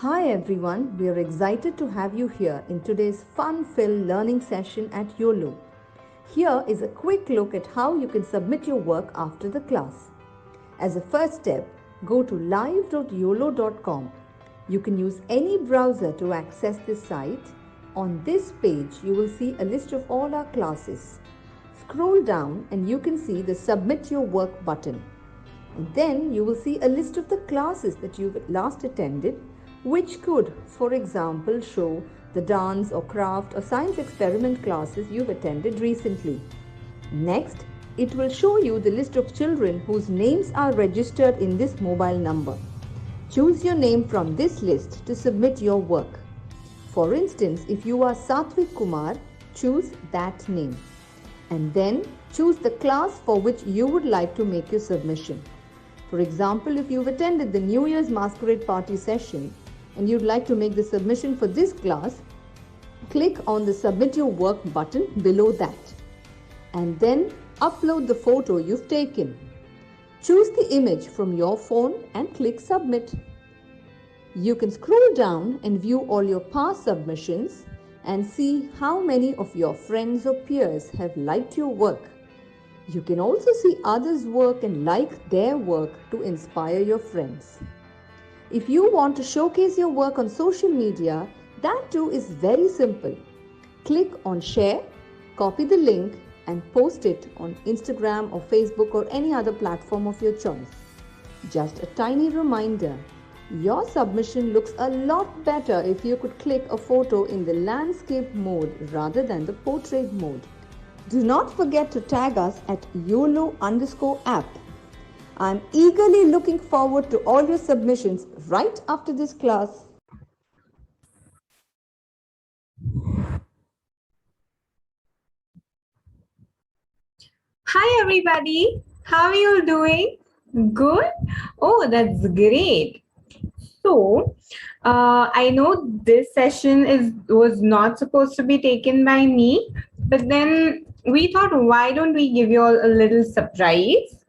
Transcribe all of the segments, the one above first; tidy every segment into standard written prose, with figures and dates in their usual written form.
Hi everyone, we are excited to have you here in today's fun-filled learning session at Uolo. Here is a quick look at how you can submit your work after the class. As a first step, go to live.uolo.com. You can use any browser to access this site. On this page, you will see a list of all our classes. Scroll down and you can see the Submit Your Work button. And then you will see a list of the classes that you've last attended, which could, for example, show the dance or craft or science experiment classes you've attended recently. Next, it will show you the list of children whose names are registered in this mobile number. Choose your name from this list to submit your work. For instance, if you are Satvik Kumar, choose that name. And then choose the class for which you would like to make your submission. For example, if you've attended the New Year's Masquerade Party session and you'd like to make the submission for this class, click on the Submit Your Work button below that. And then upload the photo you've taken. Choose the image from your phone and click Submit. You can scroll down and view all your past submissions and see how many of your friends or peers have liked your work. You can also see others' work and like their work to inspire your friends. If you want to showcase your work on social media, that too is very simple. Click on Share, copy the link and post it on Instagram or Facebook or any other platform of your choice. Just a tiny reminder, your submission looks a lot better if you could click a photo in the landscape mode rather than the portrait mode. Do not forget to tag us at YOLO_app. I'm eagerly looking forward to all your submissions right after this class. Hi everybody, how are you doing? Good? Oh, that's great. So, I know this session was not supposed to be taken by me, but then we thought, why don't we give you all a little surprise?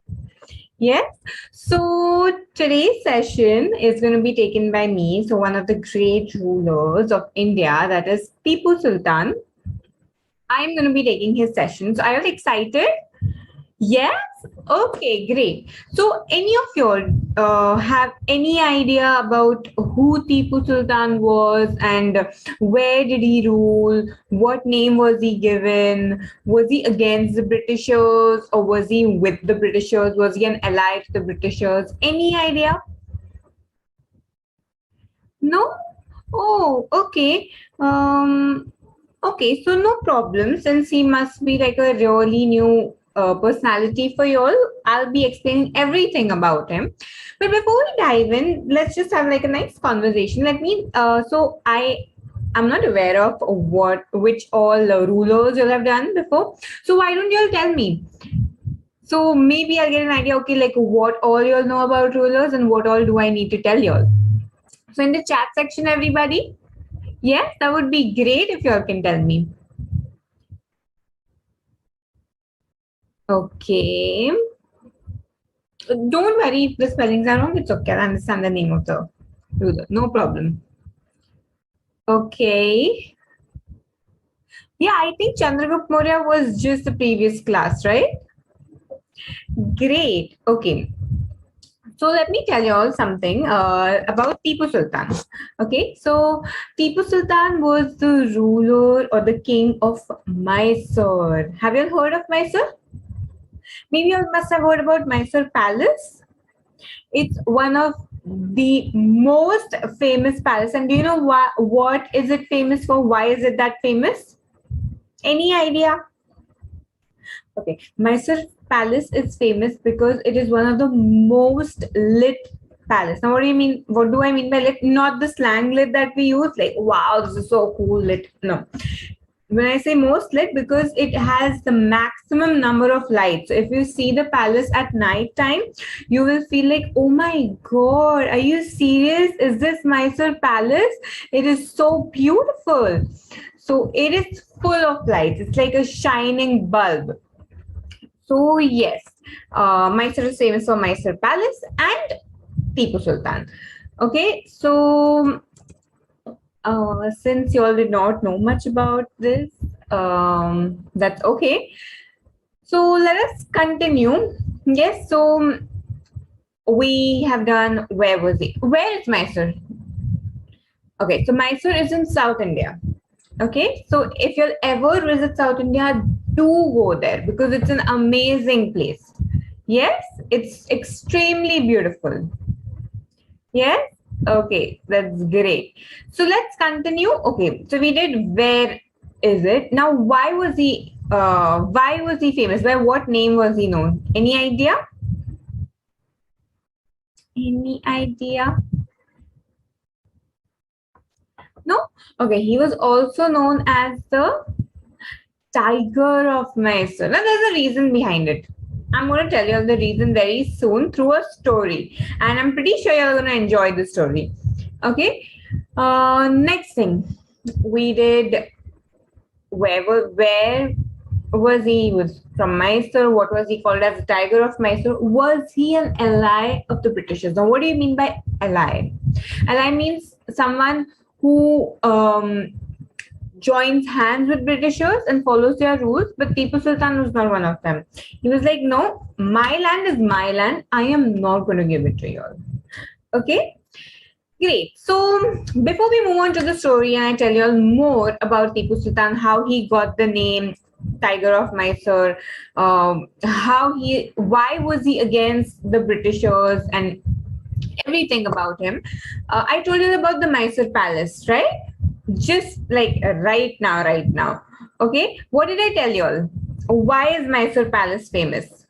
Yes. So today's session is going to be taken by me. So one of the great rulers of India, that is Tipu Sultan. I'm going to be taking his session. So are you excited? Yes? Okay, great. So any of you have any idea about who Tipu Sultan was and where did he rule? What name was he given? Was he against the Britishers or was he with the Britishers? Was he an ally to the Britishers? Any idea? No? Oh, okay. Okay, so no problem. Since he must be like a really new personality for you all, I'll be explaining everything about him. But before we dive in, let's just have like a nice conversation. Let me. I'm not aware of which all rulers you'll have done before. So why don't you all tell me? So maybe I'll get an idea. Okay, like what all you all know about rulers and what all do I need to tell you all? So in the chat section, everybody. Yes, that would be great if you all can tell me. Okay. Don't worry if the spellings are wrong. It's okay. I understand the name of the ruler. No problem. Okay. Yeah, I think Chandragupta Maurya was just the previous class, right? Great. Okay. So let me tell you all something about Tipu Sultan. Okay, so Tipu Sultan was the ruler or the king of Mysore. Have you all heard of Mysore? Maybe you all must have heard about Mysore Palace. It's one of the most famous palace. And do you know what is it famous for? Why is it that famous? Any idea? Okay, Mysore Palace is famous because it is one of the most lit palace. Now, what do you mean? What do I mean by lit? Not the slang lit that we use, like, wow, this is so cool lit. No. When I say most lit, because it has the maximum number of lights. So if you see the palace at night time, you will feel like, oh my God, are you serious? Is this Mysore Palace? It is so beautiful. So it is full of lights. It's like a shining bulb. So yes, Mysore is famous for Mysore Palace and Tipu Sultan. Okay, so Since you all did not know much about this, that's okay. So let us continue. Yes, so we have done, where was it? Where is Mysore? Okay, so Mysore is in South India. Okay, so if you'll ever visit South India, do go there because it's an amazing place. Yes, it's extremely beautiful. Yes, okay, that's great. So let's continue. Okay, so we did where is it? Now, why was he famous? By what name was he known? Any idea? Any idea? No? Okay, he was also known as the Tiger of Mysore. Now, there's a reason behind it. I'm going to tell you the reason very soon through a story, and I'm pretty sure you're going to enjoy the story. Okay. Next thing we did. Where was he? He was from Mysore. What was he called as the Tiger of Mysore? Was he an ally of the Britishers? Now, what do you mean by ally? Ally means someone who joins hands with Britishers and follows their rules, but Tipu Sultan was not one of them. He was like, no, my land is my land. I am not going to give it to you all. Okay? Great. So before we move on to the story and I tell you all more about Tipu Sultan, how he got the name Tiger of Mysore, why was he against the Britishers and everything about him. I told you about the Mysore Palace, right? Just like right now. Okay. What did I tell you all? Why is Mysore Palace famous?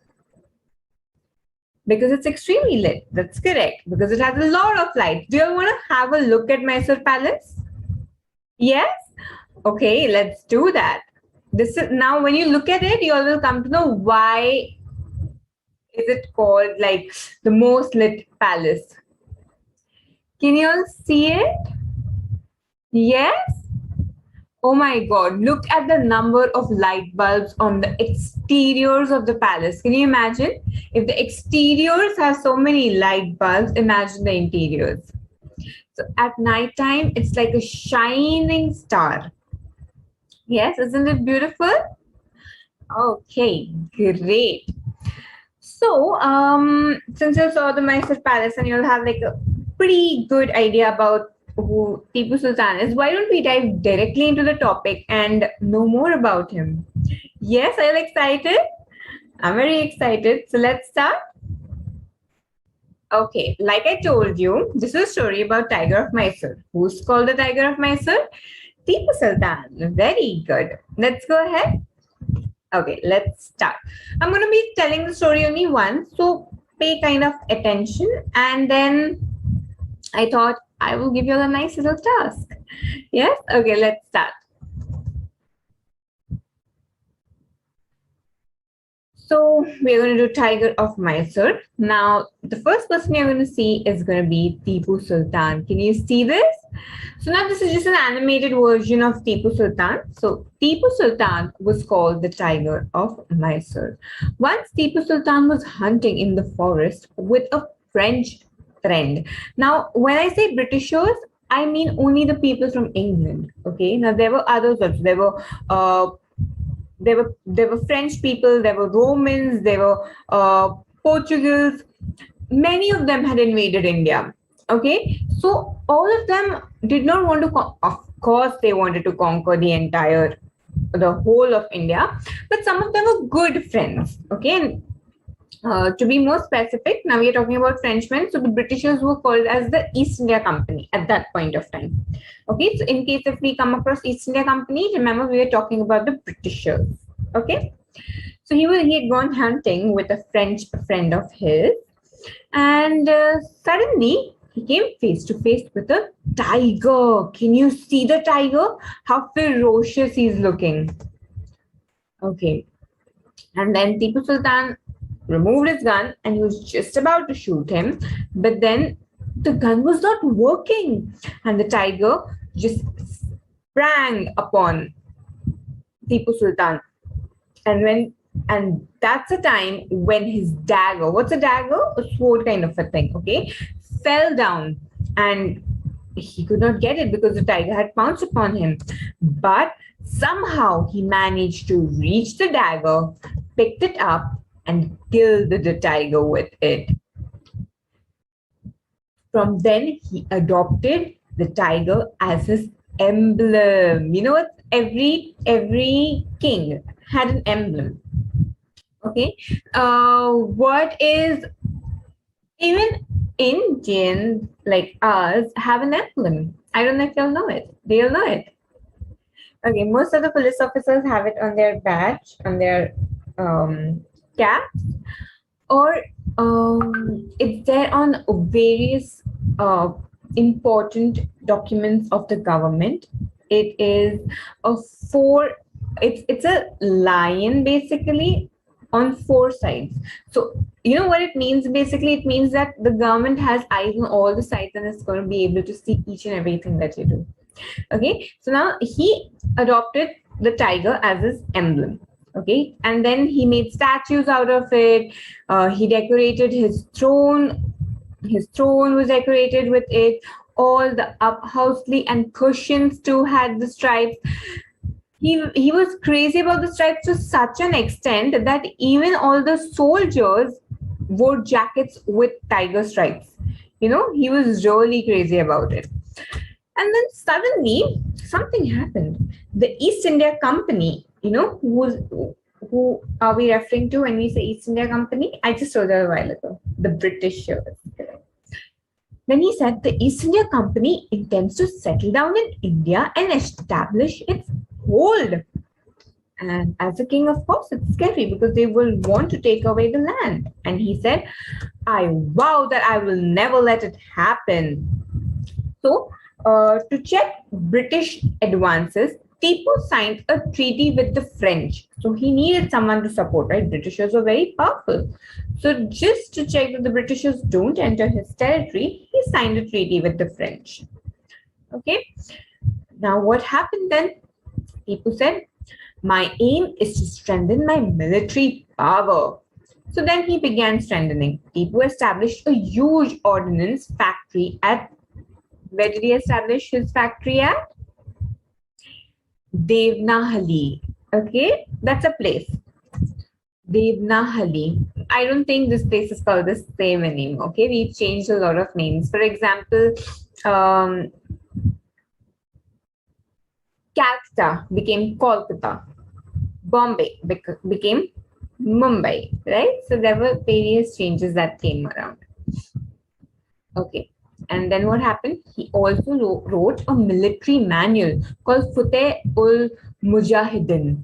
Because it's extremely lit. That's correct. Because it has a lot of lights. Do you want to have a look at Mysore Palace? Yes? Okay, let's do that. This is now when you look at it, you all will come to know why is it called like the most lit palace. Can you all see it? Yes? Oh my God, look at the number of light bulbs on the exteriors of the palace. Can you imagine? If the exteriors have so many light bulbs, imagine the interiors. So at night time, it's like a shining star. Yes, isn't it beautiful? Okay, great. So, since you saw the Mysore Palace and you'll have like a pretty good idea about who Tipu Sultan is, why don't we dive directly into the topic and know more about him? Yes, are you excited? I'm very excited. So let's start. Okay, like I told you, this is a story about Tiger of Mysore. Who's called the Tiger of Mysore? Tipu Sultan. Very good. Let's go ahead. Okay, let's start. I'm going to be telling the story only once, so pay kind of attention. And then I thought I will give you a nice little task. Yes? Okay, let's start. So we're going to do Tiger of Mysore. Now, the first person you're going to see is going to be Tipu Sultan. Can you see this? So now this is just an animated version of Tipu Sultan. So Tipu Sultan was called the Tiger of Mysore. Once Tipu Sultan was hunting in the forest with a French friend. Now, when I say Britishers, I mean only the people from England. Okay. Now there were others also. There were French people, there were Romans, there were Portuguese. Many of them had invaded India. Okay, so all of them did not want to. Of course, they wanted to conquer the whole of India, but some of them were good friends. Okay, and to be more specific, now we are talking about Frenchmen. So the Britishers were called as the East India Company at that point of time. Okay, so in case if we come across East India Company, remember we are talking about the Britishers. Okay, so he had gone hunting with a French friend of his, and suddenly he came face to face with a tiger. Can you see the tiger? How ferocious he's looking. Okay, and then Tipu Sultan removed his gun and he was just about to shoot him, but then the gun was not working and the tiger just sprang upon Tipu Sultan. And that's the time when his dagger, what's a dagger? A sword kind of a thing, okay, fell down and he could not get it because the tiger had pounced upon him. But somehow he managed to reach the dagger, picked it up, and killed the tiger with it. From then, he adopted the tiger as his emblem. You know what? Every king had an emblem. Okay. What is even Indians like us have an emblem? I don't know if you'll know it. They'll know it. Okay, most of the police officers have it on their badge, on their caps, or it's there on various important documents of the government. It is a four. It's a lion basically on four sides. So you know what it means? Basically, it means that the government has eyes on all the sides and is going to be able to see each and everything that you do. Okay, so now he adopted the tiger as his emblem. Okay, and then he made statues out of it. He decorated his throne. His throne was decorated with it. All the uphousely and cushions too had the stripes. He was crazy about the stripes to such an extent that even all the soldiers wore jackets with tiger stripes. You know, he was really crazy about it. And then suddenly something happened. The East India Company, you know, who are we referring to when we say East India Company? I just told that a while ago. The Britishers. Then he said the East India Company intends to settle down in India and establish its hold. And as a king, of course, it's scary because they will want to take away the land. And he said, I vow that I will never let it happen. So, to check British advances, Tipu signed a treaty with the French. So he needed someone to support, right? Britishers were very powerful. So just to check that the Britishers don't enter his territory, he signed a treaty with the French. Okay. Now what happened then? Tipu said, my aim is to strengthen my military power. So then he began strengthening. Tipu established a huge ordnance factory at, where did he establish his factory at? Devnahali. Okay, that's a place. Devnahali. I don't think this place is called the same anymore. Okay, we've changed a lot of names. For example, Calcutta became Kolkata. Bombay became Mumbai, right? So there were various changes that came around. Okay. And then what happened? He also wrote a military manual called Fateh-ul-Mujahideen.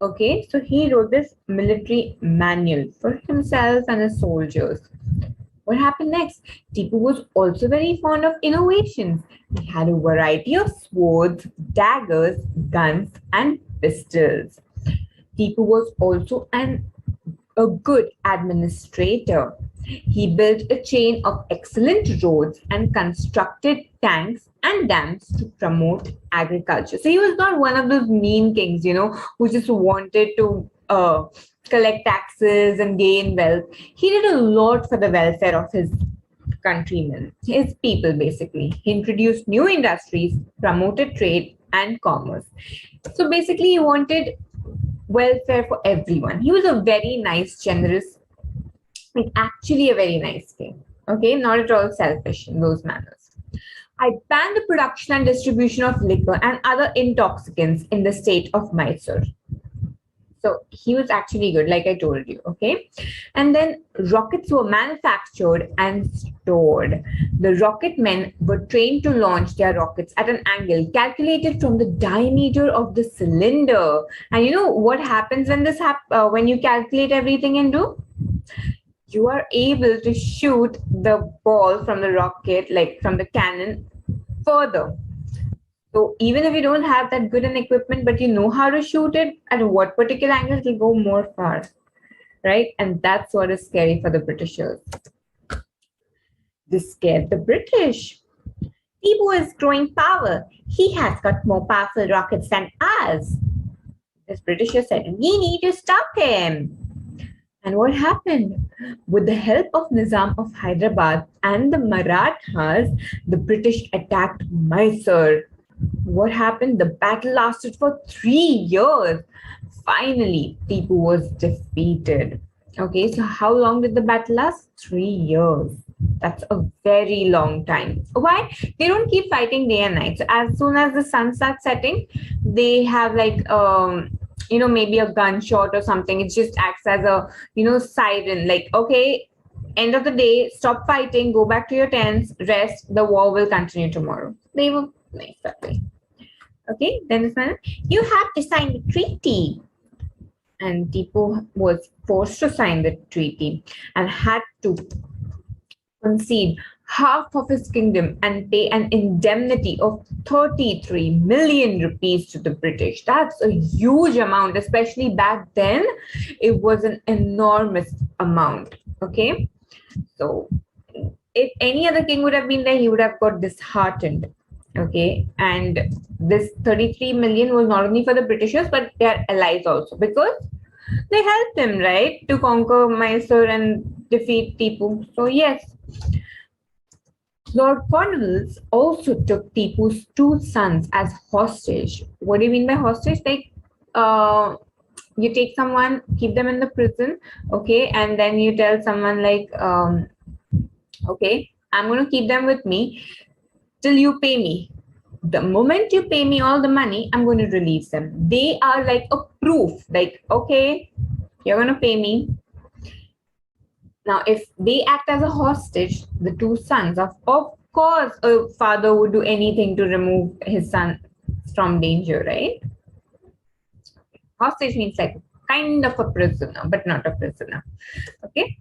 Okay, so he wrote this military manual for himself and his soldiers. What happened next? Tipu was also very fond of innovations. He had a variety of swords, daggers, guns, and pistols. Tipu was also a good administrator. He built a chain of excellent roads and constructed tanks and dams to promote agriculture. So he was not one of those mean kings, you know, who just wanted to collect taxes and gain wealth. He did a lot for the welfare of his countrymen, his people basically. He introduced new industries, promoted trade and commerce. So basically he wanted welfare for everyone. He was a very nice, generous, like actually a very nice king. Okay, not at all selfish in those manners. I banned the production and distribution of liquor and other intoxicants in the state of Mysore. So he was actually good, like I told you, okay? And then rockets were manufactured and stored. The rocket men were trained to launch their rockets at an angle calculated from the diameter of the cylinder. And you know what happens when this when you calculate everything and do? You are able to shoot the ball from the rocket, like from the cannon, further. So even if you don't have that good an equipment, but you know how to shoot it, at what particular angle it will go more far, right? And that's what is scary for the Britishers. This scared the British. Tipu is growing power. He has got more powerful rockets than us. This Britisher said, we need to stop him. And what happened? With the help of Nizam of Hyderabad and the Marathas, the British attacked Mysore. What happened? The battle lasted for 3 years. Finally, Tipu was defeated. Okay, so how long did the battle last? 3 years. That's a very long time. Why? They don't keep fighting day and night. So as soon as the sun starts setting, they have like maybe a gunshot or something. It just acts as a siren. Like, okay, end of the day, stop fighting, go back to your tents, rest. The war will continue tomorrow. They were nice that way. Okay, then this man, you have to sign the treaty. And Tipu was forced to sign the treaty and had to concede half of his kingdom and pay an indemnity of 33 million rupees to the British. That's a huge amount, especially back then. It was an enormous amount. Okay, so if any other king would have been there, he would have got disheartened. Okay, and this 33 million was not only for the Britishers but their allies also, because they helped him, right, to conquer Mysore and defeat Tipu. So yes, Lord Cornwallis also took Tipu's two sons as hostage. What do you mean by hostage? Like, you take someone, keep them in the prison, okay, and then you tell someone like, okay, I'm going to keep them with me till you pay me. The moment you pay me all the money, I'm going to release them. They are like a proof, like, okay, you're going to pay me. Now, if they act as a hostage, the two sons, of course, a father would do anything to remove his son from danger, right? Hostage means like kind of a prisoner, but not a prisoner. Okay.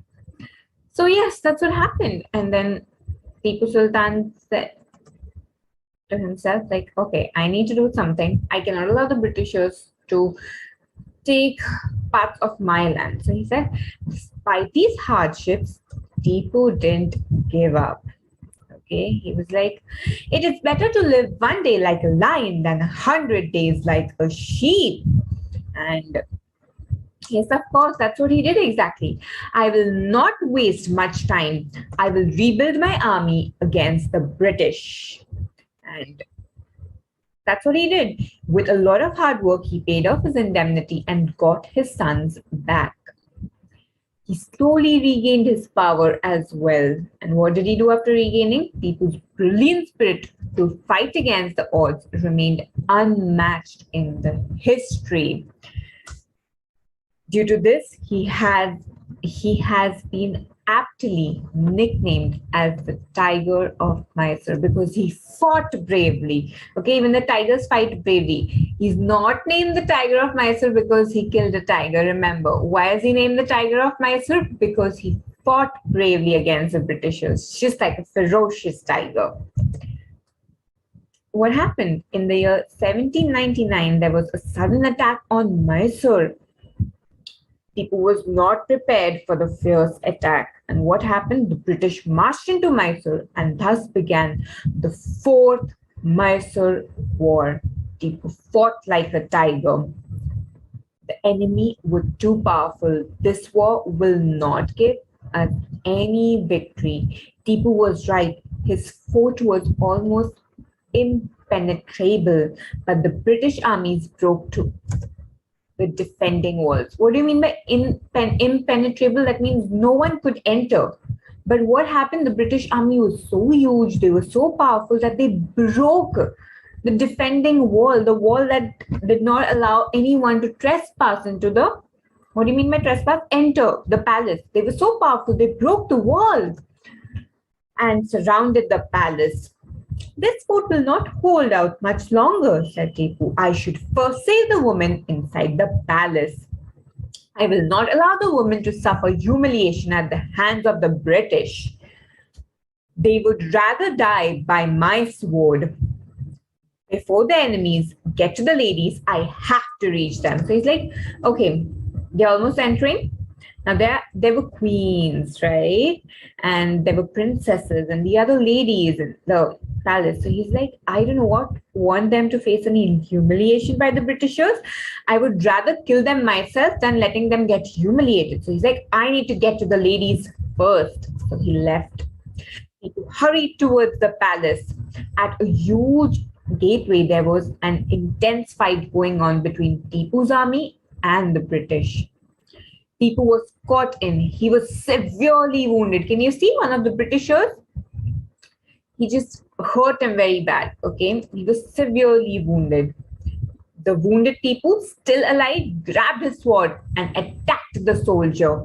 So yes, that's what happened. And then Tipu Sultan said to himself, like, okay, I need to do something. I cannot allow the Britishers to take parts of my land. So he said, despite these hardships, Tipu didn't give up. Okay, he was like, it is better to live one day like a lion than 100 days like a sheep. And yes, of course, that's what he did exactly. I will not waste much time. I will rebuild my army against the British. And that's what he did. With a lot of hard work, he paid off his indemnity and got his sons back. He slowly regained his power as well. And what did he do after regaining? Tipu's brilliant spirit to fight against the odds remained unmatched in the history. Due to this, he has been aptly nicknamed as the Tiger of Mysore because he fought bravely. Okay, even the tigers fight bravely. He's not named the Tiger of Mysore because he killed a tiger. Remember, why is he named the Tiger of Mysore? Because he fought bravely against the Britishers, just like a ferocious tiger. What happened? In the year 1799, there was a sudden attack on Mysore. Tipu was not prepared for the fierce attack. And what happened? The British marched into Mysore and thus began the Fourth Mysore War. Tipu fought like a tiger. The enemy was too powerful. This war will not give us any victory. Tipu was right. His fort was almost impenetrable, but the British armies broke through the defending walls. What do you mean by impenetrable? That means no one could enter. But what happened? The British army was so huge, they were so powerful that they broke the defending wall, the wall that did not allow anyone to trespass into the, what do you mean by trespass? Enter the palace. They were so powerful, they broke the wall and surrounded the palace. This fort will not hold out much longer, said Tipu. I should first save the woman inside the palace. I will not allow the women to suffer humiliation at the hands of the British. They would rather die by my sword. Before the enemies get to the ladies, I have to reach them. So he's like, okay, they're almost entering. Now there were queens, right? And there were princesses and the other ladies in the palace. So he's like, I don't know what want them to face any humiliation by the Britishers. I would rather kill them myself than letting them get humiliated. So he's like, I need to get to the ladies first. So he left. He hurried towards the palace. At a huge gateway, there was an intense fight going on between Tipu's army and the British. Tipu was caught in. He was severely wounded. Can you see one of the Britishers? He just hurt him very bad. Okay, he was severely wounded. The wounded Tipu, still alive, grabbed his sword and attacked the soldier.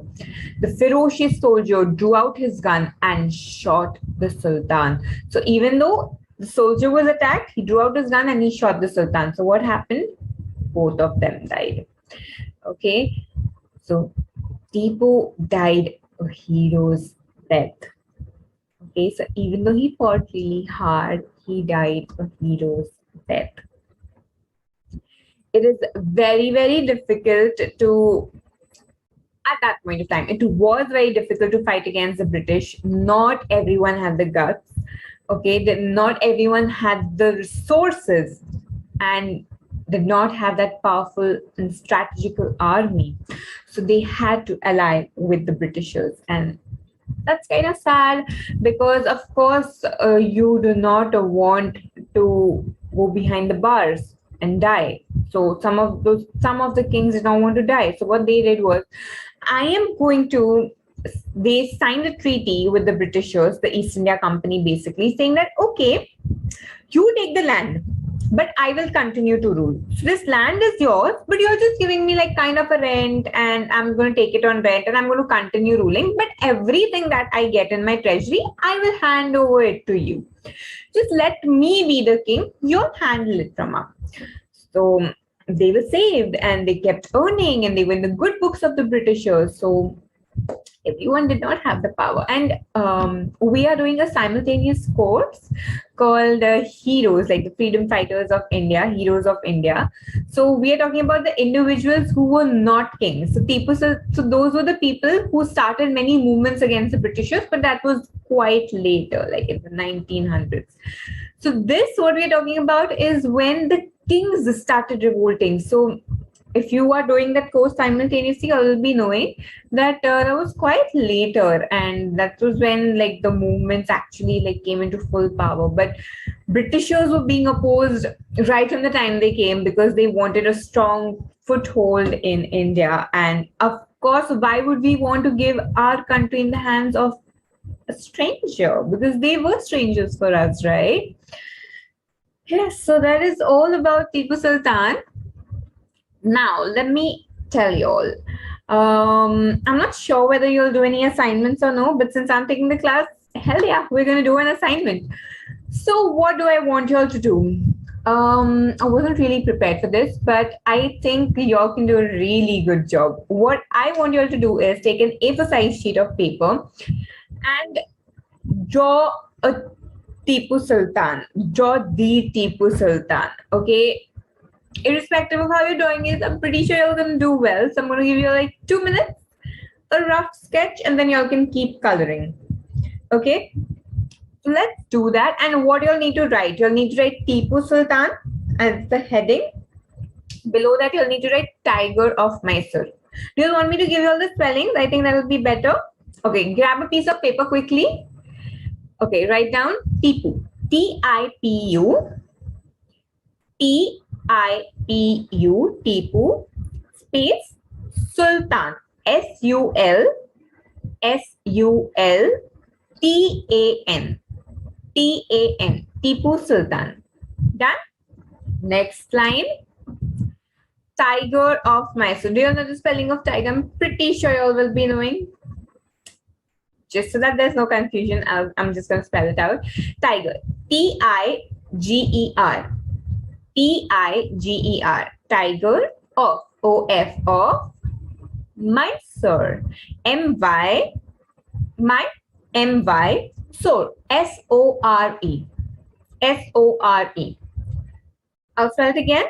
The ferocious soldier drew out his gun and shot the Sultan. So even though the soldier was attacked, he drew out his gun and he shot the Sultan. So what happened? Both of them died. Okay. So Tipu died a hero's death. Okay, so even though he fought really hard, he died a hero's death. It is very, very difficult to, at that point of time, it was very difficult to fight against the British. Not everyone had the guts. Okay, not everyone had the resources and did not have that powerful and strategical army. So they had to ally with the Britishers. And that's kind of sad because, of course, you do not want to go behind the bars and die. So some of the kings did not want to die. So what they did was, they signed a treaty with the Britishers, the East India Company, basically saying that, okay, you take the land, but I will continue to rule. So this land is yours, but you're just giving me like kind of a rent, and I'm going to take it on rent and I'm going to continue ruling. But everything that I get in my treasury, I will hand over it to you. Just let me be the king. You'll handle it from up. So they were saved and they kept earning and they were in the good books of the Britishers. So everyone did not have the power. And we are doing a simultaneous course called Heroes, like the Freedom Fighters of India, Heroes of India. So we are talking about the individuals who were not kings. So those were the people who started many movements against the Britishers, but that was quite later, like in the 1900s. So what we are talking about is when the kings started revolting. So if you are doing that course simultaneously, you'll be knowing that that was quite later, and that was when like the movements actually like came into full power. But Britishers were being opposed right from the time they came because they wanted a strong foothold in India. And of course, why would we want to give our country in the hands of a stranger? Because they were strangers for us, right? Yes, so that is all about Tipu Sultan. Now, let me tell you all. I'm not sure whether you'll do any assignments or no, but since I'm taking the class, hell yeah, we're going to do an assignment. So what do I want you all to do? I wasn't really prepared for this, but I think y'all can do a really good job. What I want you all to do is take an A4 size sheet of paper and draw a Tipu Sultan. Draw the Tipu Sultan, okay? Irrespective of how you're doing it, I'm pretty sure you're going to do well. So I'm going to give you like 2 minutes, a rough sketch, and then y'all can keep coloring. Okay? So let's do that. And what you'll need to write? You'll need to write Tipu Sultan as the heading. Below that, you'll need to write Tiger of Mysore. Do you want me to give you all the spellings? I think that will be better. Okay, grab a piece of paper quickly. Okay, write down Tipu. T-I-P-U. T-I-P-U, Tipu, space, Sultan, S-U-L-S-U-L-T-A-N, T-A-N, Tipu Sultan. Done? Next line, Tiger of Mysore. Do you know the spelling of tiger? I'm pretty sure you all will be knowing. Just so that there's no confusion, I'm just going to spell it out. Tiger, T-I-G-E-R. T-I-G-E-R, Tiger of, O-F of, Mysore, M-Y, M-Y, Sore, S-O-R-E, S-O-R-E. I'll spell it again,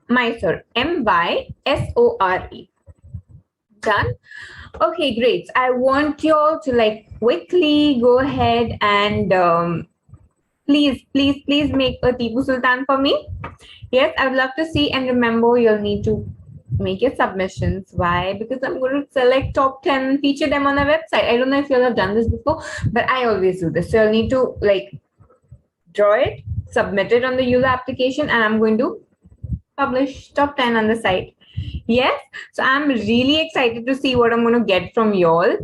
Mysore, M-Y-S-O-R-E. Done? Okay, great. I want you all to like quickly go ahead and please make a Tipu Sultan for me. Yes, I would love to see, and remember you'll need to make your submissions. Why? Because I'm going to select top 10, feature them on our website. I don't know if you'll have done this before, but I always do this. So you'll need to like draw it, submit it on the Uolo application, and I'm going to publish top 10 on the site. Yes, so I'm really excited to see what I'm going to get from y'all.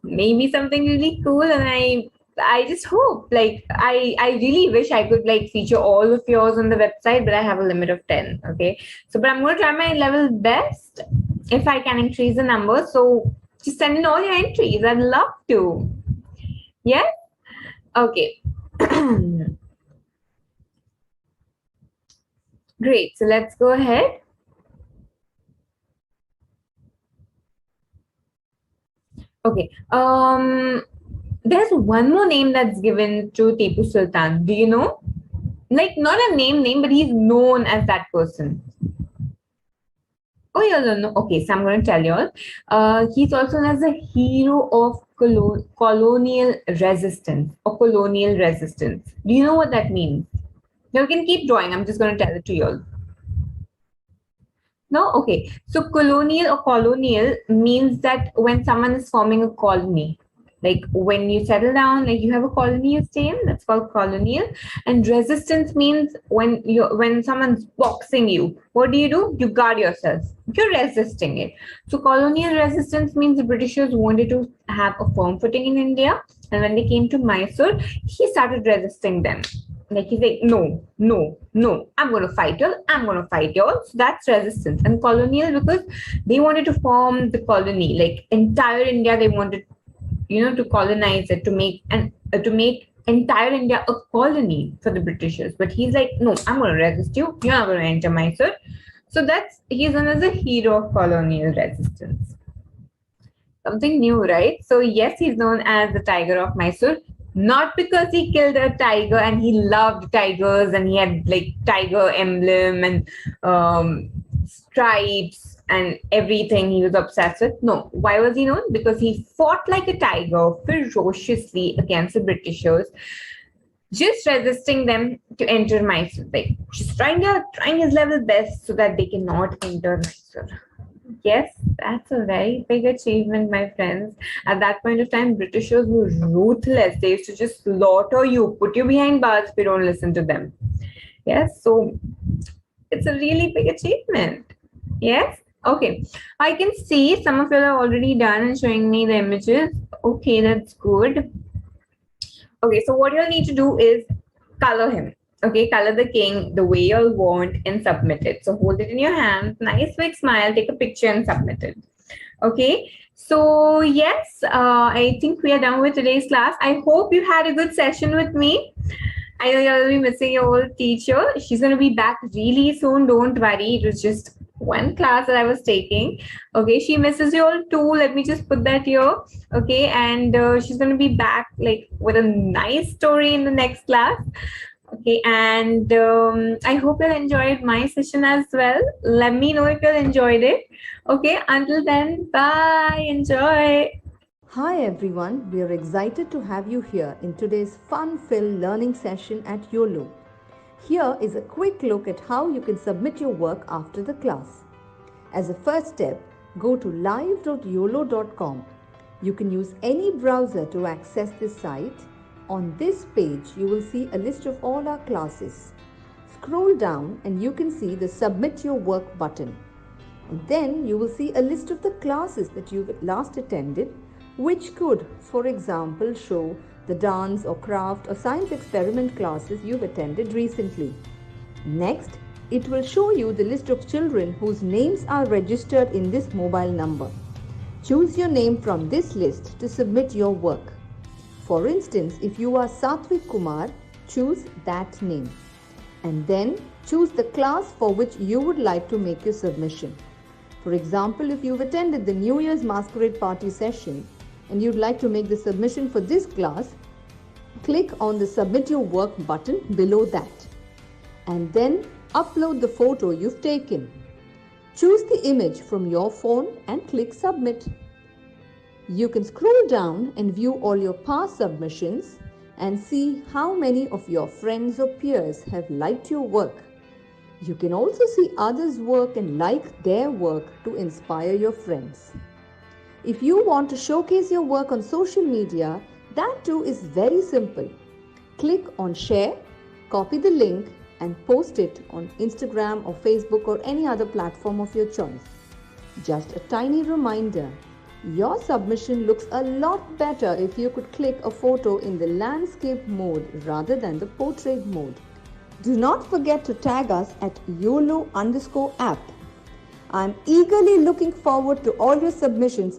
Maybe something really cool, and I just hope, like, I really wish I could like feature all of yours on the website, but I have a limit of 10. Okay, so but I'm going to try my level best if I can increase the number. So just send in all your entries. I'd love to. Yes. Okay. Great. So let's go ahead. Okay. There's one more name that's given to Tipu Sultan. Do you know? Like not a name, but he's known as that person. Oh, you don't know. Okay, so I'm going to tell you all. He's also known as a hero of colonial resistance or colonial resistance. Do you know what that means? You can keep drawing. I'm just going to tell it to you all. No? Okay. So colonial or colonial means that when someone is forming a colony, like when you settle down, like you have a colony you stay in, that's called colonial. And resistance means when someone's boxing you, what do? You guard yourself. You're resisting it. So colonial resistance means the Britishers wanted to have a firm footing in India. And when they came to Mysore, he started resisting them. Like he's like, no, I'm going to fight y'all. So that's resistance. And colonial because they wanted to form the colony, like entire India. They wanted, to colonize it, to make entire India a colony for the Britishers. But he's like, no, I'm going to resist you. You're not going to enter Mysore. So he's known as a hero of colonial resistance. Something new, right? So yes, he's known as the Tiger of Mysore. Not because he killed a tiger and he loved tigers and he had like tiger emblem and stripes and everything he was obsessed with. No. Why was he known? Because he fought like a tiger ferociously against the Britishers, just resisting them to enter Mysore. Like just trying his level best so that they cannot enter Mysore. Yes, that's a very big achievement, my friends. At that point of time, Britishers were ruthless. They used to just slaughter you, put you behind bars if you don't listen to them. Yes, so it's a really big achievement. Yes, okay. I can see some of you are already done and showing me the images. Okay, that's good. Okay, so what you'll need to do is color him. Okay, color the king the way you'll want and submit it. So hold it in your hand, nice big smile, take a picture and submit it. Okay, so yes, I think we are done with today's class. I hope you had a good session with me. I know you'll be missing your old teacher. She's going to be back really soon. Don't worry. It was just one class that I was taking. Okay, she misses you all too. Let me just put that here. Okay, and she's going to be back like with a nice story in the next class. Okay, and I hope you enjoyed my session as well. Let me know if you enjoyed it. Okay, until then, bye. Enjoy. Hi everyone, we are excited to have you here in today's fun-filled learning session at Uolo. Here is a quick look at how you can submit your work after the class. As a first step, go to live.uolo.com. You can use any browser to access this site. On this page, you will see a list of all our classes. Scroll down and you can see the Submit Your Work button. And then you will see a list of the classes that you've last attended, which could, for example, show the dance or craft or science experiment classes you've attended recently. Next, it will show you the list of children whose names are registered in this mobile number. Choose your name from this list to submit your work. For instance, if you are Satvik Kumar, choose that name. And then choose the class for which you would like to make your submission. For example, if you've attended the New Year's Masquerade Party session and you'd like to make the submission for this class, click on the Submit Your Work button below that. And then upload the photo you've taken. Choose the image from your phone and click Submit. You can scroll down and view all your past submissions and see how many of your friends or peers have liked your work. You can also see others' work and like their work to inspire your friends. If you want to showcase your work on social media, that too is very simple. Click on Share, copy the link and post it on Instagram or Facebook or any other platform of your choice. Just a tiny reminder, your submission looks a lot better if you could click a photo in the landscape mode rather than the portrait mode. Do not forget to tag us at Uolo_app. I'm eagerly looking forward to all your submissions